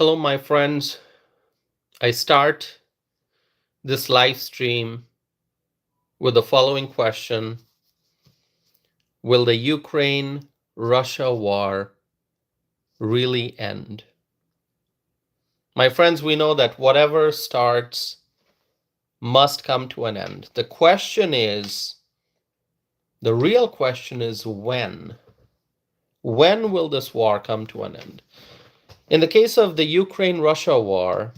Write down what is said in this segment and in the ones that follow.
Hello, my friends. I start this live stream with the following question. Will the Ukraine-Russia war really end? My friends, we know that whatever starts must come to an end. The real question is when? When will this war come to an end? In the case of the Ukraine-Russia war,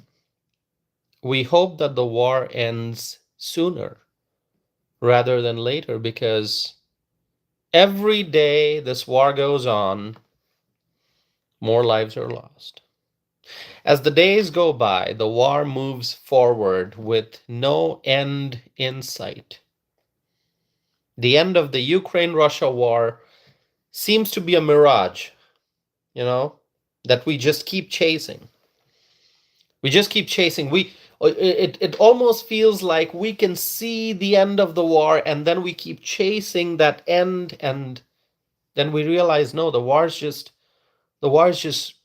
we hope that the war ends sooner rather than later, because every day this war goes on, more lives are lost. As the days go by, the war moves forward with no end in sight. The end of the Ukraine-Russia war seems to be a mirage, that we just keep chasing. We just keep chasing. It almost feels like we can see the end of the war, and then we keep chasing that end, and then we realize, no, the war is just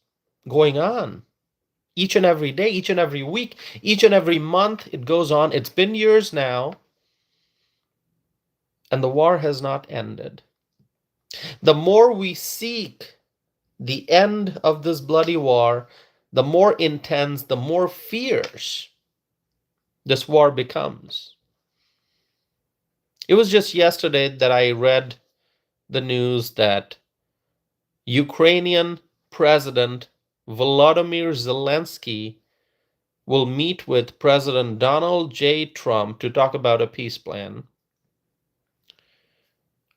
going on. Each and every day, each and every week, each and every month, it goes on. It's been years now, and the war has not ended. The more we seek the end of this bloody war, the more intense, the more fierce this war becomes. It was just yesterday that I read the news that Ukrainian President Volodymyr Zelensky will meet with President Donald J. Trump to talk about a peace plan.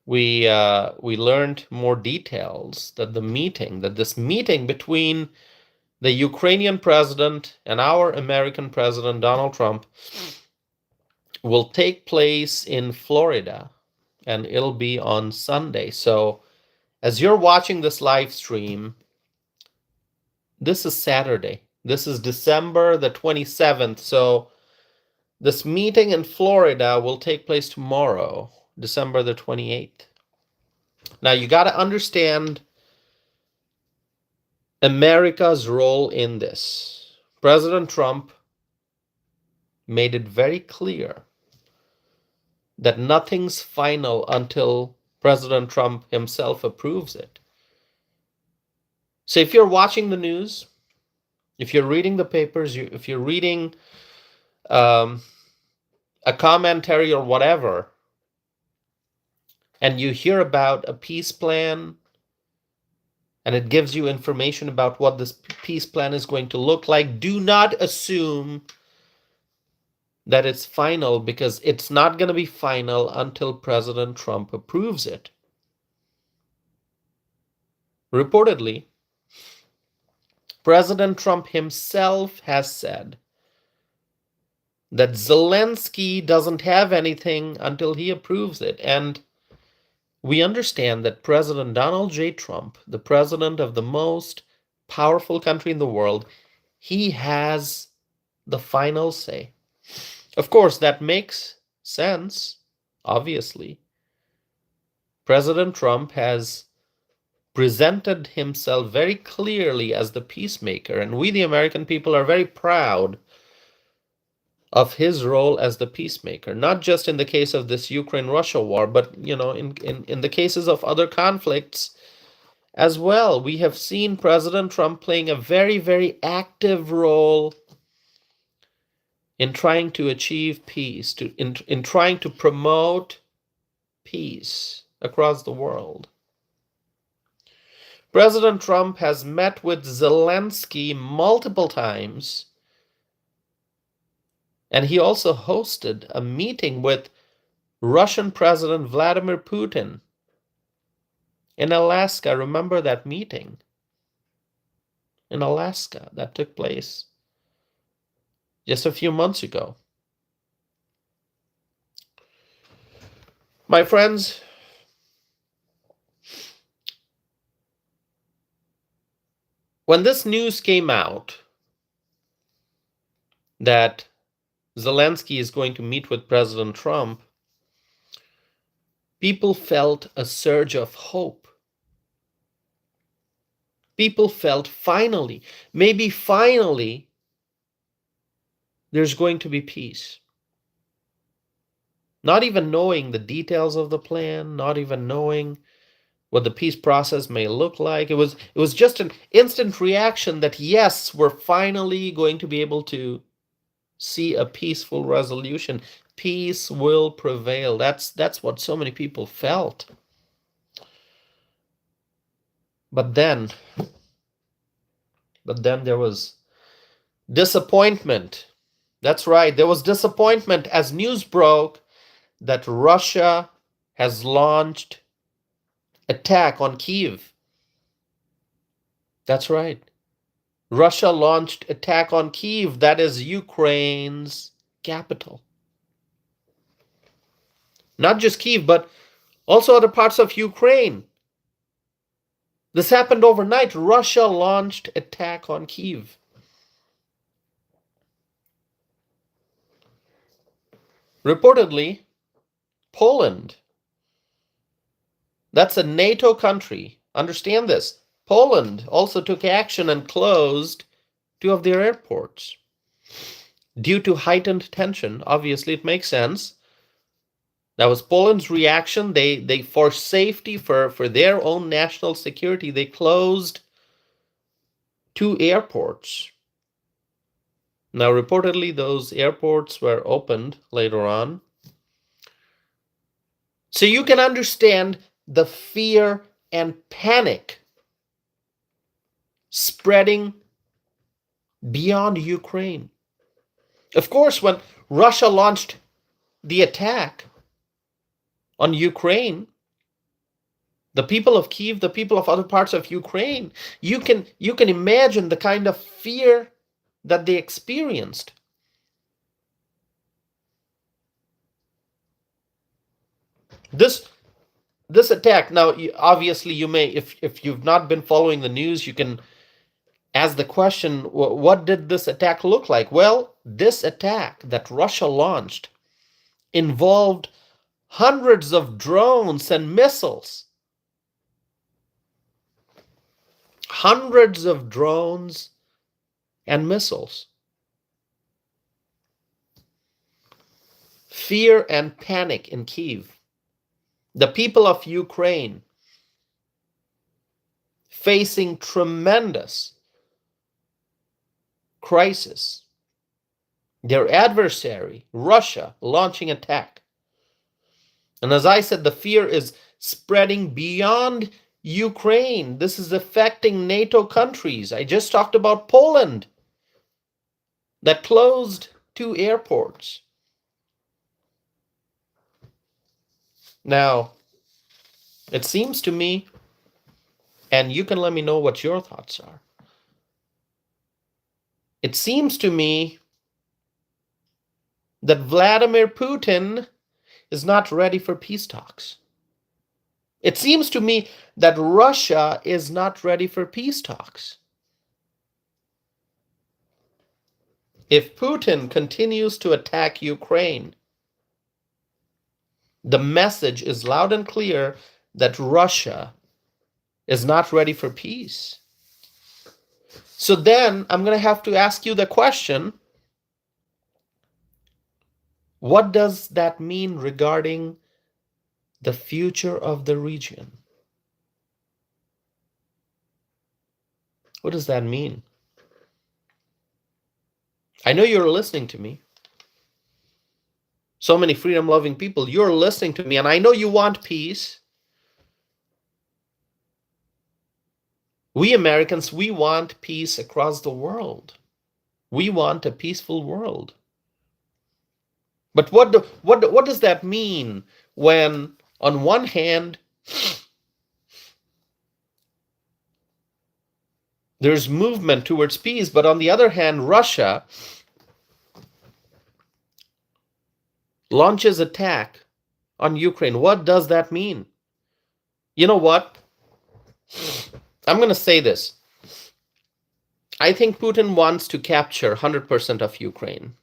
We learned more details that this meeting between the Ukrainian president and our American president Donald Trump will take place in Florida, and it'll be on Sunday. So as you're watching this live stream, this is Saturday. This is December the 27th. So this meeting in Florida will take place tomorrow, December the 28th. Now you got to understand America's role in this. President Trump made it very clear that nothing's final until President Trump himself approves it. So if you're watching the news, if you're reading the papers, if you're reading a commentary or whatever, and you hear about a peace plan, and it gives you information about what this peace plan is going to look like, do not assume that it's final, because it's not going to be final until President Trump approves it. Reportedly, President Trump himself has said that Zelensky doesn't have anything until he approves it. And we understand that President Donald J. Trump, the president of the most powerful country in the world, he has the final say. Of course, that makes sense, obviously. President Trump has presented himself very clearly as the peacemaker, and we, the American people, are very proud of his role as the peacemaker, not just in the case of this Ukraine-Russia war, but in the cases of other conflicts as well. We have seen President Trump playing a very, very active role in trying to achieve peace, in trying to promote peace across the world. President Trump has met with Zelensky multiple times, and he also hosted a meeting with Russian President Vladimir Putin in Alaska. Remember that meeting in Alaska that took place just a few months ago. My friends, when this news came out that Zelensky is going to meet with President Trump, people felt a surge of hope. people felt finally, maybe finally, there's going to be peace. Not even knowing the details of the plan, not even knowing what the peace process may look like. It was just an instant reaction that yes, we're finally going to be able to see a peaceful resolution. Peace will prevail. That's what so many people felt. But then there was disappointment. That's right, there was disappointment as news broke that Russia has launched attack on Kyiv. That's right. Russia launched attack on Kyiv, that is Ukraine's capital. Not just Kyiv, but also other parts of Ukraine. This happened overnight. Russia launched attack on Kyiv. Reportedly, Poland, that's a NATO country. Understand this. Poland also took action and closed 2 of their airports. Due to heightened tension, obviously it makes sense. That was Poland's reaction. They for safety, for their own national security, they closed 2 airports. Now, reportedly, those airports were opened later on. So you can understand the fear and panic spreading beyond Ukraine. Of course, when Russia launched the attack on Ukraine, the people of Kyiv, the people of other parts of Ukraine, you can imagine the kind of fear that they experienced. This attack, now obviously you may, if you've not been following the news, you can ask the question, what did this attack look like? Well, this attack that Russia launched involved hundreds of drones and missiles. Hundreds of drones and missiles. Fear and panic in Kyiv. The people of Ukraine facing tremendous crisis. Their adversary, Russia, launching attack. And as I said, the fear is spreading beyond Ukraine. This is affecting NATO countries. I just talked about Poland that closed 2 airports. Now, it seems to me, and you can let me know what your thoughts are. It seems to me that Vladimir Putin is not ready for peace talks. It seems to me that Russia is not ready for peace talks. If Putin continues to attack Ukraine, the message is loud and clear that Russia is not ready for peace. So then I'm going to have to ask you the question, what does that mean regarding the future of the region? What does that mean? I know you're listening to me. So many freedom-loving people, you're listening to me, and I know you want peace. We Americans, we want peace across the world. We want a peaceful world. But what does that mean when, on one hand, there's movement towards peace, but on the other hand, Russia launches attack on Ukraine? What does that mean? You know what? I'm going to say this. I think Putin wants to capture 100% of Ukraine.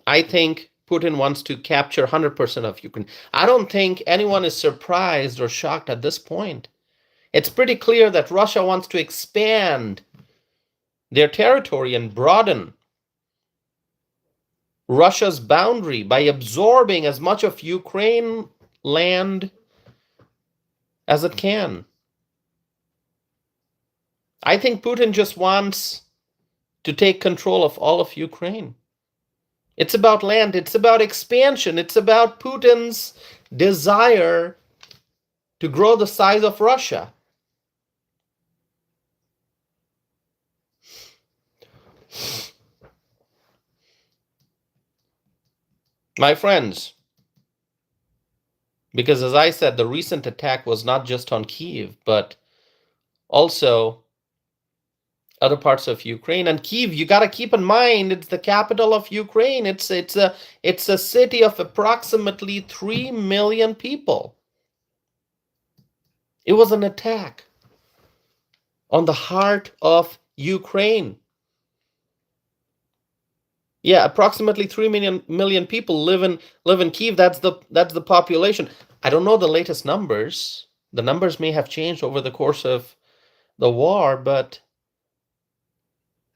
I think Putin wants to capture 100% of Ukraine. I don't think anyone is surprised or shocked at this point. It's pretty clear that Russia wants to expand their territory and broaden Russia's boundary by absorbing as much of Ukraine land as it can. I think Putin just wants to take control of all of Ukraine. It's about land, it's about expansion, it's about Putin's desire to grow the size of Russia. My friends, because as I said, the recent attack was not just on Kyiv, but also other parts of Ukraine. And Kyiv, you got to keep in mind, it's the capital of Ukraine. It's a city of approximately 3 million people. It was an attack on the heart of Ukraine. Yeah, approximately 3 million people live in Kyiv. That's the population. I don't know the latest numbers. The numbers may have changed over the course of the war, but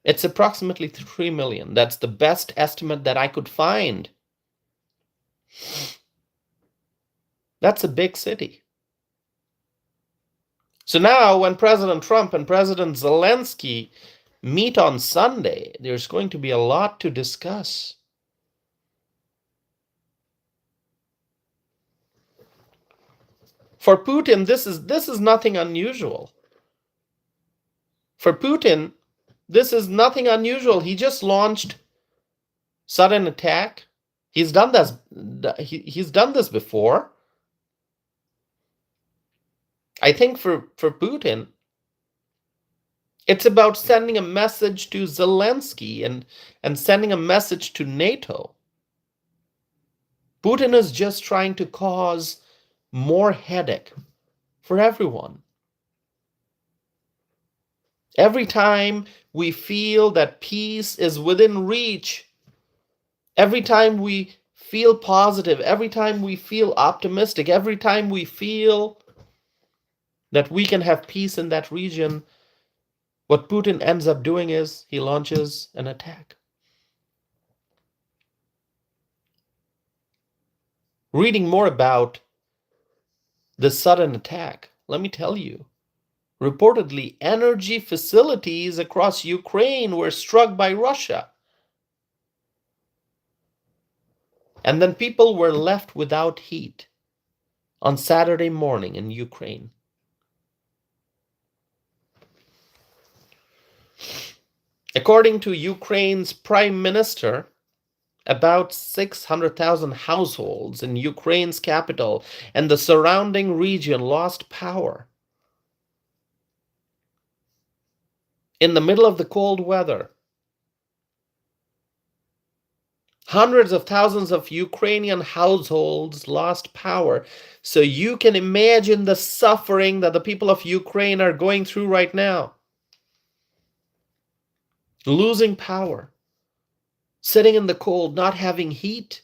it's approximately 3 million. That's the best estimate that I could find. That's a big city. So now when President Trump and President Zelensky meet on Sunday, there's going to be a lot to discuss. For Putin, this is nothing unusual. For Putin, this is nothing unusual. He just launched sudden attack. He's done this. He's done this before. I think for Putin, it's about sending a message to Zelensky and sending a message to NATO. Putin is just trying to cause more headache for everyone. Every time we feel that peace is within reach, every time we feel positive, every time we feel optimistic, every time we feel that we can have peace in that region, what Putin ends up doing is he launches an attack. Reading more about the sudden attack, let me tell you, reportedly energy facilities across Ukraine were struck by Russia. And then people were left without heat on Saturday morning in Ukraine. According to Ukraine's prime minister, about 600,000 households in Ukraine's capital and the surrounding region lost power. In the middle of the cold weather, hundreds of thousands of Ukrainian households lost power. So you can imagine the suffering that the people of Ukraine are going through right now. Losing power, sitting in the cold, not having heat.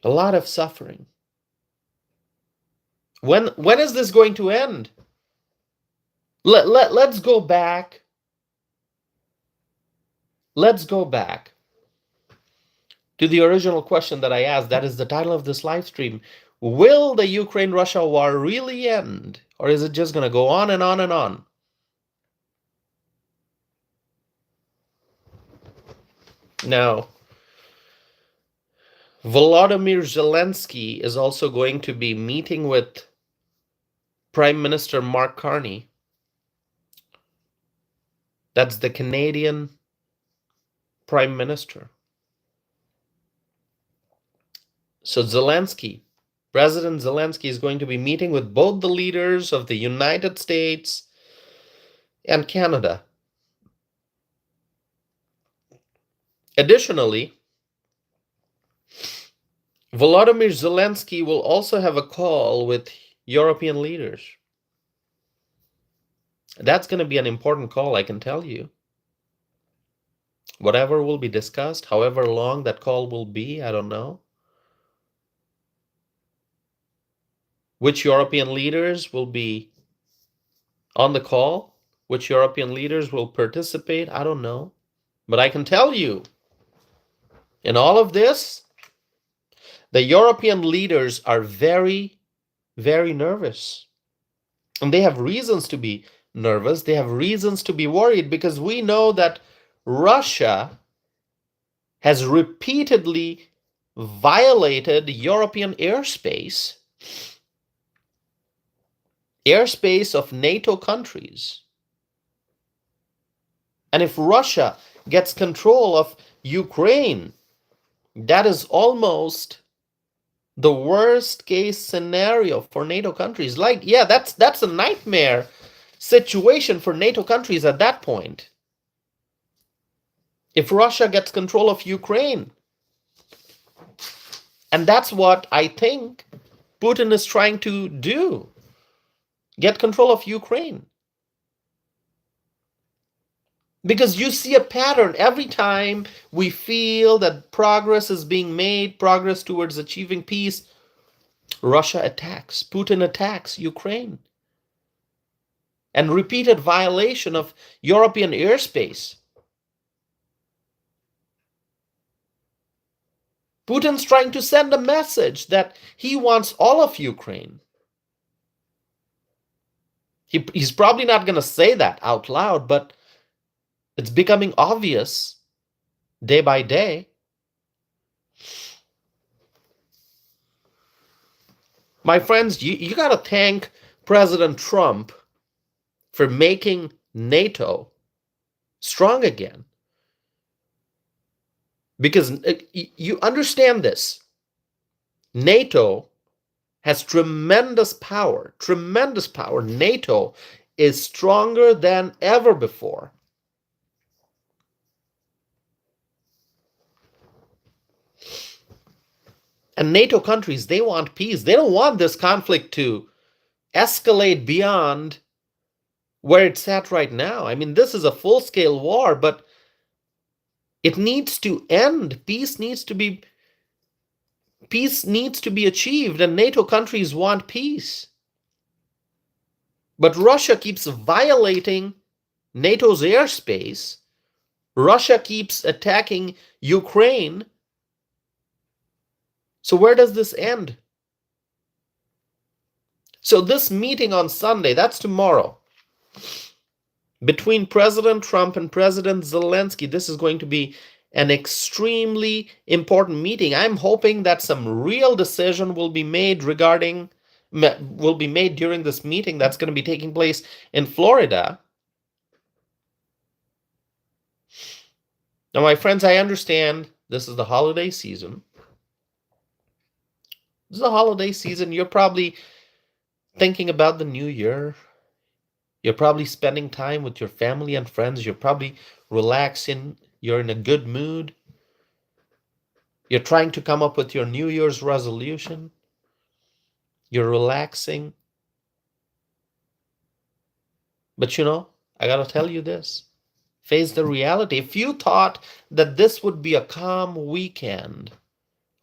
A lot of suffering. When is this going to end? Let's go back. Let's go back to the original question that I asked. That is the title of this live stream. Will the Ukraine-Russia war really end? Or is it just going to go on and on and on? Now, Volodymyr Zelensky is also going to be meeting with Prime Minister Mark Carney. That's the Canadian Prime Minister. So President Zelensky is going to be meeting with both the leaders of the United States and Canada. Additionally, Volodymyr Zelensky will also have a call with European leaders. That's going to be an important call, I can tell you. Whatever will be discussed, however long that call will be, I don't know. Which European leaders will be on the call? Which European leaders will participate? I don't know. But I can tell you, in all of this, the European leaders are very, very nervous. And they have reasons to be nervous. They have reasons to be worried because we know that Russia has repeatedly violated European airspace of NATO countries. And if Russia gets control of Ukraine, that is almost the worst case scenario for NATO countries. Like, yeah, that's a nightmare situation for NATO countries at that point. If Russia gets control of Ukraine. And that's what I think Putin is trying to do. Get control of Ukraine. Because you see a pattern every time we feel that progress is being made, progress towards achieving peace, Russia attacks, Putin attacks Ukraine. And repeated violation of European airspace. Putin's trying to send a message that he wants all of Ukraine. He's probably not going to say that out loud, but it's becoming obvious day by day. My friends, you got to thank President Trump for making NATO strong again. Because you understand this. NATO has tremendous power. Tremendous power. NATO is stronger than ever before. And NATO countries, they want peace. They don't want this conflict to escalate beyond where it's at right now. I mean, this is a full-scale war, but it needs to end. Peace needs to be achieved, and NATO countries want peace. But Russia keeps violating NATO's airspace. Russia keeps attacking Ukraine. So where does this end? So this meeting on Sunday, that's tomorrow, between President Trump and President Zelensky, this is going to be an extremely important meeting. I'm hoping that some real decision will be made during this meeting that's going to be taking place in Florida. Now, my friends, I understand this is the holiday season. This is a holiday season. You're probably thinking about the new year. You're probably spending time with your family and friends. You're probably relaxing. You're in a good mood. You're trying to come up with your New Year's resolution. You're relaxing. But I gotta tell you this. Face the reality. If you thought that this would be a calm weekend,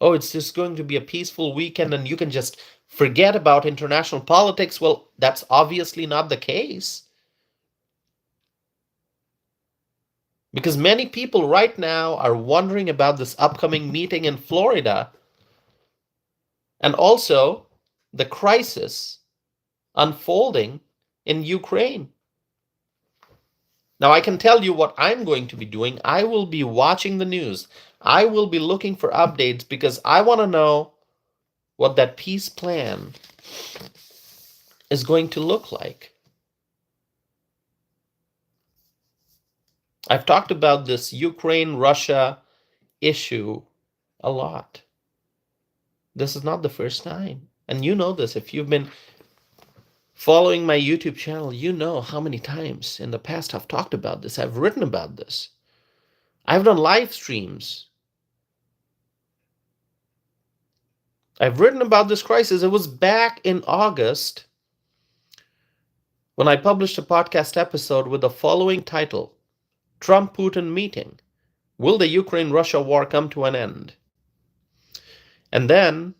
it's just going to be a peaceful weekend and you can just forget about international politics, well, that's obviously not the case. Because many people right now are wondering about this upcoming meeting in Florida and also the crisis unfolding in Ukraine. Now, I can tell you what I'm going to be doing. I will be watching the news. I will be looking for updates because I want to know what that peace plan is going to look like. I've talked about this Ukraine-Russia issue a lot. This is not the first time. And you know this. If you've been following my YouTube channel, you know how many times in the past I've talked about this. I've written about this. I've done live streams. I've written about this crisis. It was back in August when I published a podcast episode with the following title: Trump-Putin Meeting. Will the Ukraine-Russia war come to an end? And then,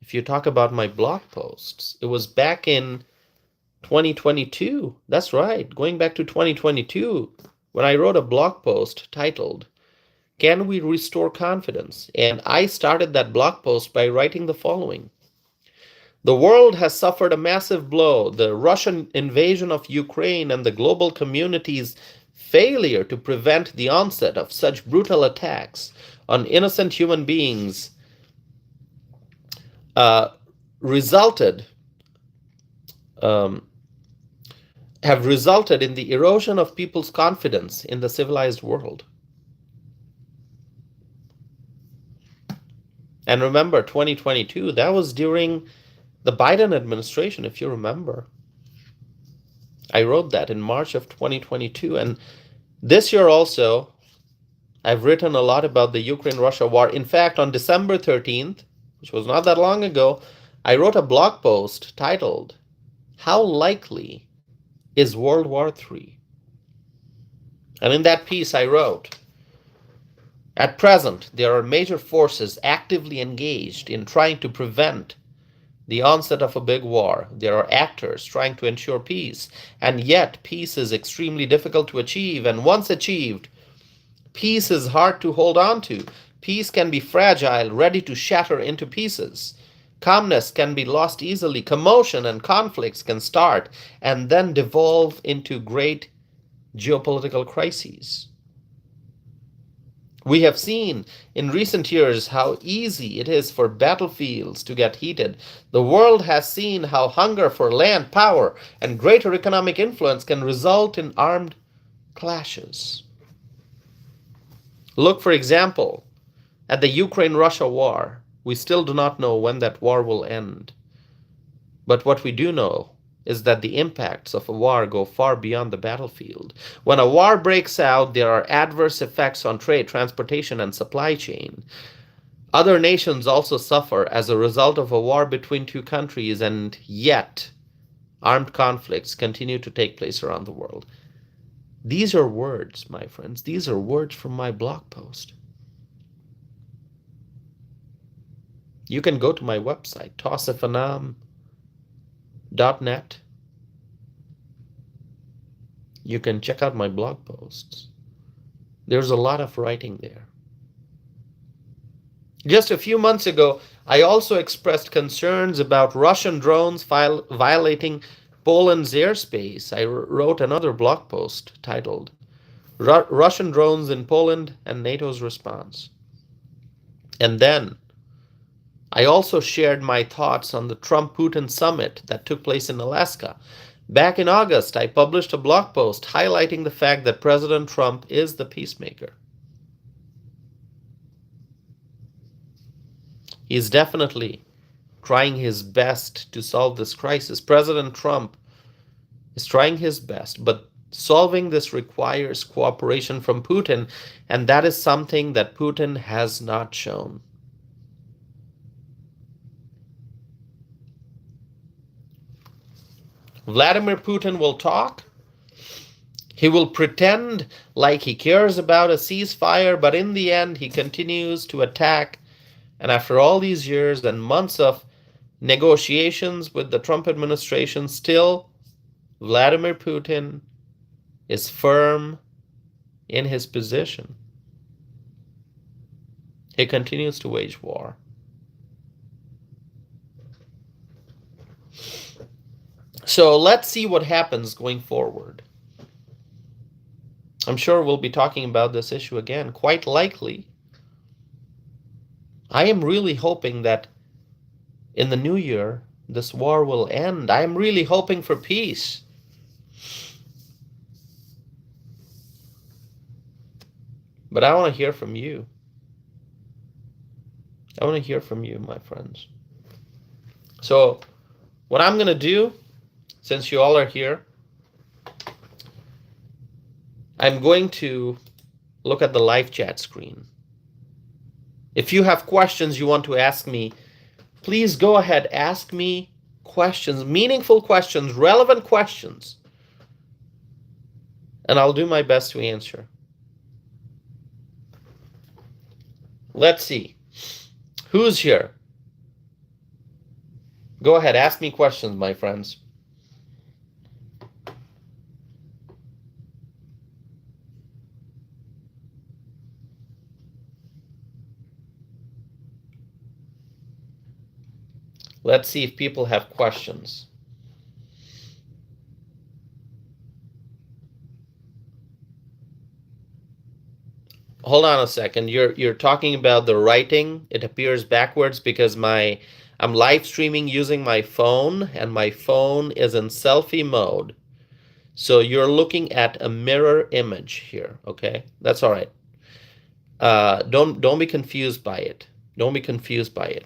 if you talk about my blog posts, it was back in 2022. That's right, going back to 2022, when I wrote a blog post titled, Can We Restore Confidence? And I started that blog post by writing the following. The world has suffered a massive blow. The Russian invasion of Ukraine and the global community's failure to prevent the onset of such brutal attacks on innocent human beings resulted in the erosion of people's confidence in the civilized world. And remember, 2022, that was during the Biden administration, if you remember. I wrote that in March of 2022. And this year also, I've written a lot about the Ukraine-Russia war. In fact, on December 13th, which was not that long ago, I wrote a blog post titled, How Likely is World War III? And in that piece I wrote, at present, there are major forces actively engaged in trying to prevent the onset of a big war. There are actors trying to ensure peace, and yet peace is extremely difficult to achieve, and once achieved, peace is hard to hold on to. Peace can be fragile, ready to shatter into pieces. Calmness can be lost easily. Commotion and conflicts can start and then devolve into great geopolitical crises. We have seen in recent years how easy it is for battlefields to get heated. The world has seen how hunger for land, power, and greater economic influence can result in armed clashes. Look, for example, at the Ukraine-Russia war. We still do not know when that war will end. But what we do know is that the impacts of a war go far beyond the battlefield. When a war breaks out, there are adverse effects on trade, transportation, and supply chain. Other nations also suffer as a result of a war between two countries, and yet armed conflicts continue to take place around the world. These are words, my friends. These are words from my blog post. You can go to my website, tosifanam.net. You can check out my blog posts. There's a lot of writing there. Just a few months ago, I also expressed concerns about Russian drones violating Poland's airspace. I wrote another blog post titled, Russian Drones in Poland and NATO's Response. And then I also shared my thoughts on the Trump-Putin summit that took place in Alaska. Back in August, I published a blog post highlighting the fact that President Trump is the peacemaker. He is definitely trying his best to solve this crisis. President Trump is trying his best, but solving this requires cooperation from Putin, and that is something that Putin has not shown. Vladimir Putin will talk. He will pretend like he cares about a ceasefire, but in the end, he continues to attack. And after all these years and months of negotiations with the Trump administration, still, Vladimir Putin is firm in his position. He continues to wage war. So let's see what happens going forward. I'm sure we'll be talking about this issue again, quite likely. I am really hoping that in the new year, this war will end. I am really hoping for peace. But I want to hear from you. I want to hear from you, my friends. So what I'm going to do, since you all are here, I'm going to look at the live chat screen. If you have questions you want to ask me, please go ahead, ask me questions, meaningful questions, relevant questions. and I'll do my best to answer. Let's see. Who's here? Go ahead, ask me questions, my friends. Let's see if people have questions. Hold on a second. You're talking about the writing. It appears backwards because I'm live streaming using my phone, and my phone is in selfie mode. So you're looking at a mirror image here, okay? That's all right. Don't be confused by it. Don't be confused by it.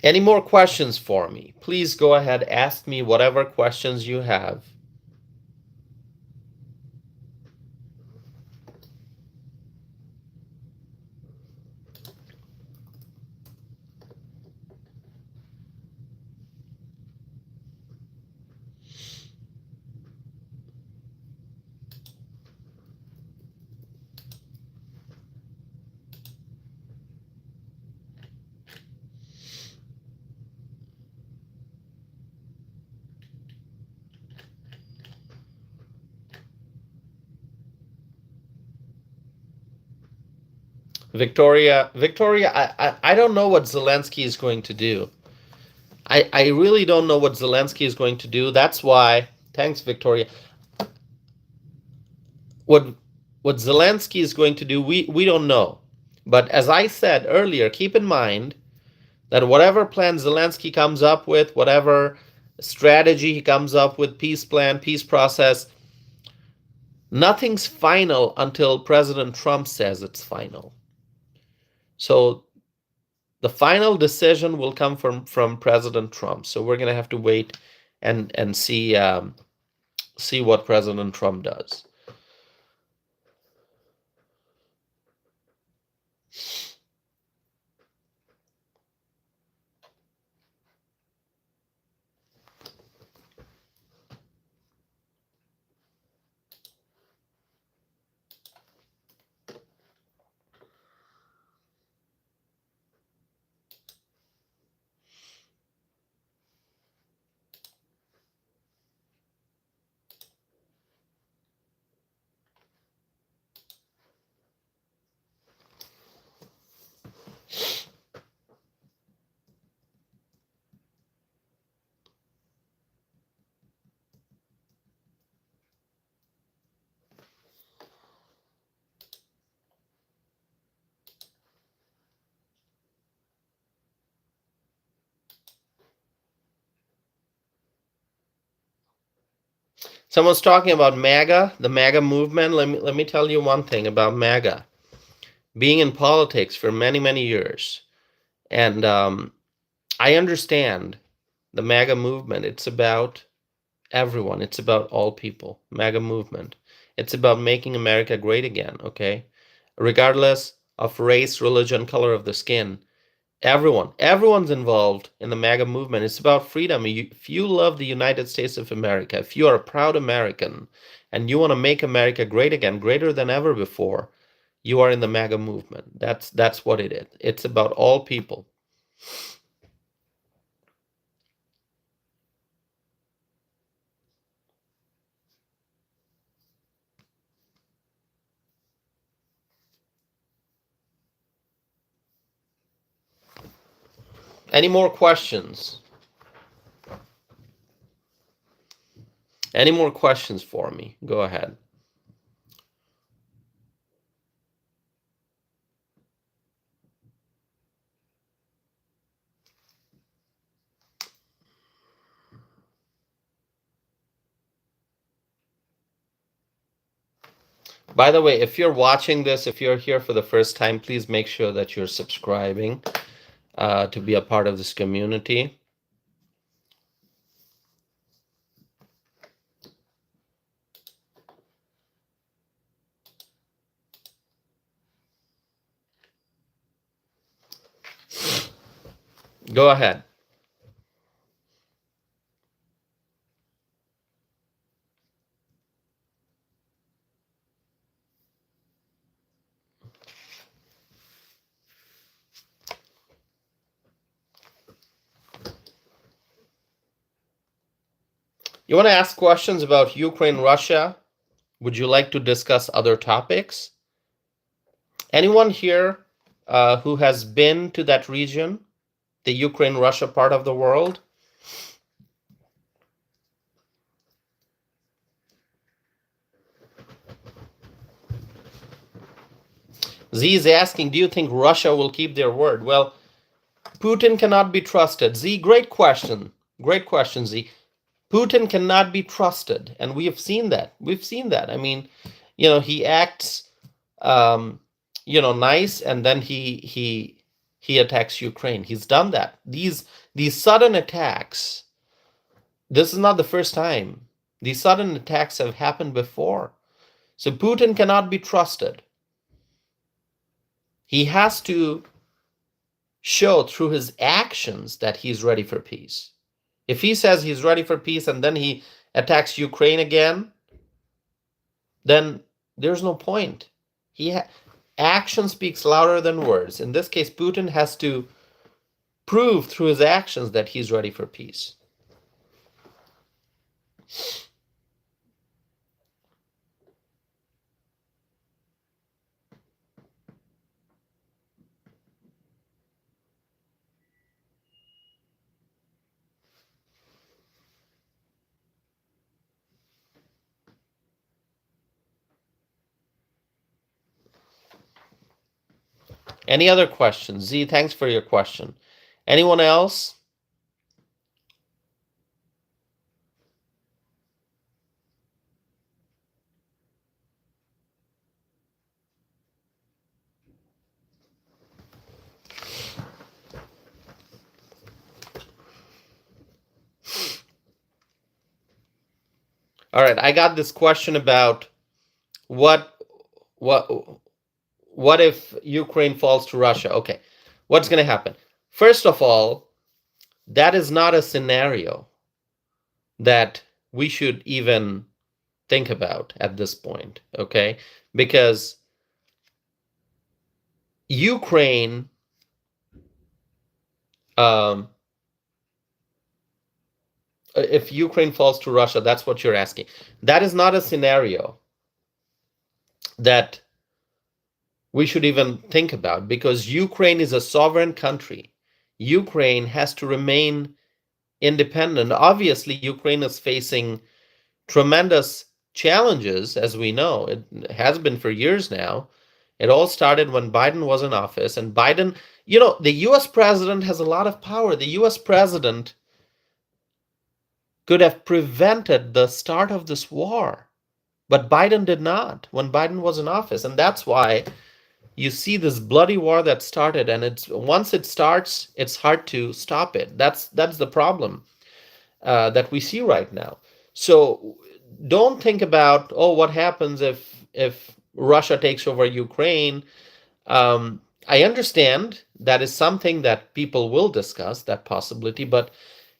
Any more questions for me? Please go ahead, ask me whatever questions you have. Victoria, I don't know what Zelensky is going to do. I really don't know what Zelensky is going to do. That's why, thanks, Victoria. What Zelensky is going to do, we don't know. But as I said earlier, keep in mind that whatever plan Zelensky comes up with, whatever strategy he comes up with, peace plan, peace process, nothing's final until President Trump says it's final. So the final decision will come from President Trump. So we're going to have to wait and see what President Trump does. Someone's talking about MAGA, the MAGA movement. Let me tell you one thing about MAGA. Being in politics for many years, and I understand the MAGA movement. It's about everyone. It's about all people. MAGA movement. It's about making America great again. Okay, regardless of race, religion, color of the skin. Everyone's involved in the MAGA movement. It's about freedom. If you love the United States of America, if you are a proud American and you want to make America great again, greater than ever before, you are in the MAGA movement. That's what it is. It's about all people. Any more questions? Any more questions for me? Go ahead. By the way, if you're watching this, if you're here for the first time, please make sure that you're subscribing to be a part of this community. Go ahead. You want to ask questions about Ukraine, Russia? Would you like to discuss other topics? Anyone here who has been to that region, the Ukraine, Russia part of the world? Z is asking, do you think Russia will keep their word? Well, Putin cannot be trusted. Z, great question. Great question, Z. Putin cannot be trusted, and we have seen that. We've seen that. I mean, he acts, nice, and then he attacks Ukraine. He's done that. These sudden attacks. This is not the first time. These sudden attacks have happened before. So Putin cannot be trusted. He has to show through his actions that he's ready for peace. If he says he's ready for peace and then he attacks Ukraine again, then there's no point. Action speaks louder than words. In this case, Putin has to prove through his actions that he's ready for peace. Any other questions? Z, thanks for your question. Anyone else? All right, I got this question about what if Ukraine falls to Russia? Okay, what's going to happen? First of all, that is not a scenario that we should even think about at this point, okay? Because Ukraine, if Ukraine falls to Russia, that's what you're asking. That is not a scenario that we should even think about, because Ukraine is a sovereign country. Ukraine has to remain independent. Obviously, Ukraine is facing tremendous challenges, as we know. It has been for years now. It all started when Biden was in office, and Biden, the US president has a lot of power. The US president could have prevented the start of this war, but Biden did not when Biden was in office. And that's why you see this bloody war that started, and once it starts, it's hard to stop it. That's the problem that we see right now. So don't think about, what happens if Russia takes over Ukraine. I understand that is something that people will discuss, that possibility, but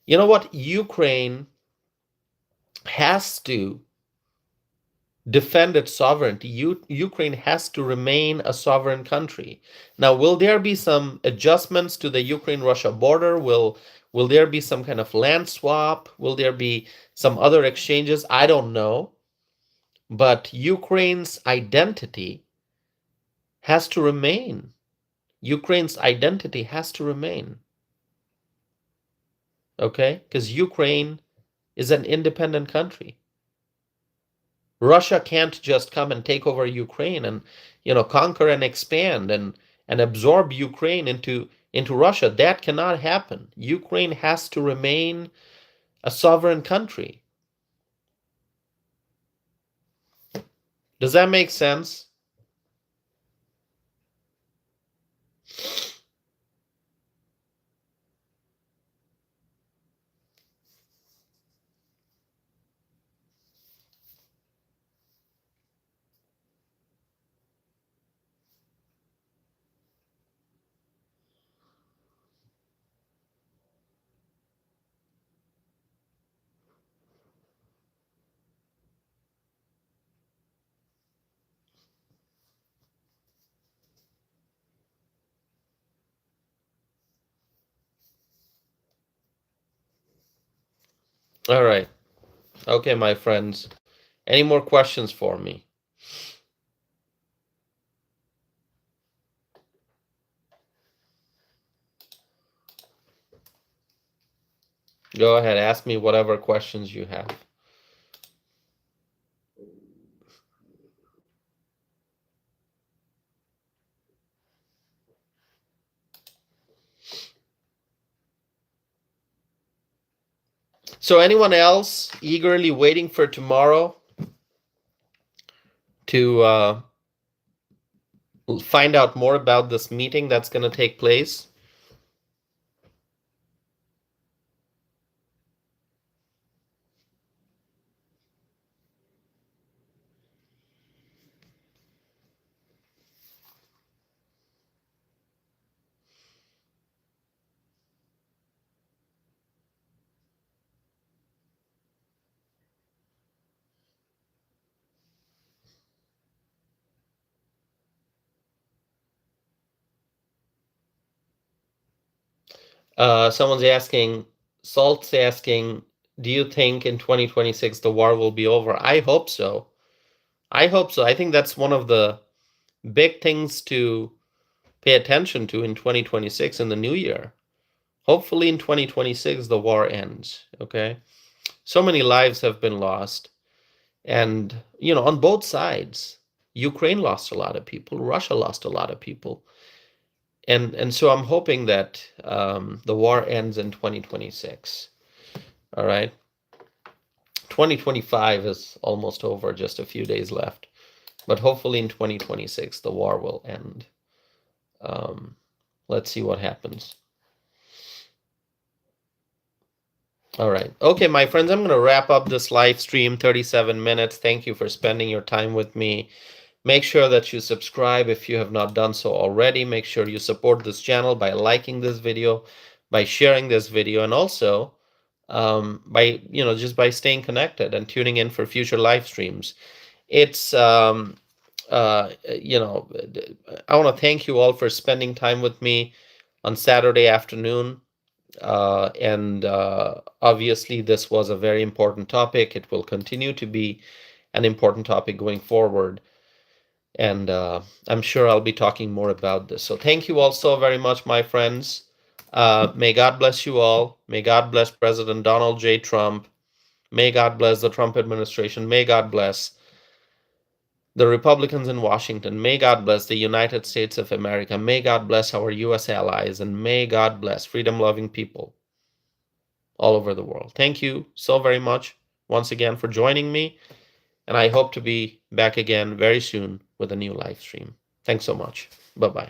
you know what? Ukraine has to defend its sovereignty. Ukraine has to remain a sovereign country. Now, will there be some adjustments to the Ukraine-Russia border? Will there be some kind of land swap? Will there be some other exchanges? I don't know. But Ukraine's identity has to remain. Ukraine's identity has to remain. Okay? Because Ukraine is an independent country. Russia can't just come and take over Ukraine and, conquer and expand and absorb Ukraine into Russia. That cannot happen. Ukraine has to remain a sovereign country. Does that make sense? All right. Okay, my friends. Any more questions for me? Go ahead, ask me whatever questions you have. So anyone else eagerly waiting for tomorrow to find out more about this meeting that's going to take place? Someone's asking, Salt's asking, do you think in 2026 the war will be over? I hope so. I hope so. I think that's one of the big things to pay attention to in 2026 in the new year. Hopefully in 2026 the war ends, okay? So many lives have been lost, and on both sides. Ukraine lost a lot of people, Russia lost a lot of people. And so I'm hoping that the war ends in 2026. All right. 2025 is almost over, just a few days left. But hopefully in 2026, the war will end. Let's see what happens. All right. Okay, my friends, I'm going to wrap up this live stream, 37 minutes. Thank you for spending your time with me. Make sure that you subscribe if you have not done so already. Make sure you support this channel by liking this video, by sharing this video, and also by just by staying connected and tuning in for future live streams. It's I want to thank you all for spending time with me on Saturday afternoon. And obviously, this was a very important topic. It will continue to be an important topic going forward. And I'm sure I'll be talking more about this. So thank you all so very much, my friends. May God bless you all. May God bless President Donald J. Trump. May God bless the Trump administration. May God bless the Republicans in Washington. May God bless the United States of America. May God bless our U.S. allies. And may God bless freedom-loving people all over the world. Thank you so very much once again for joining me. And I hope to be back again very soon with a new live stream. Thanks so much. Bye-bye.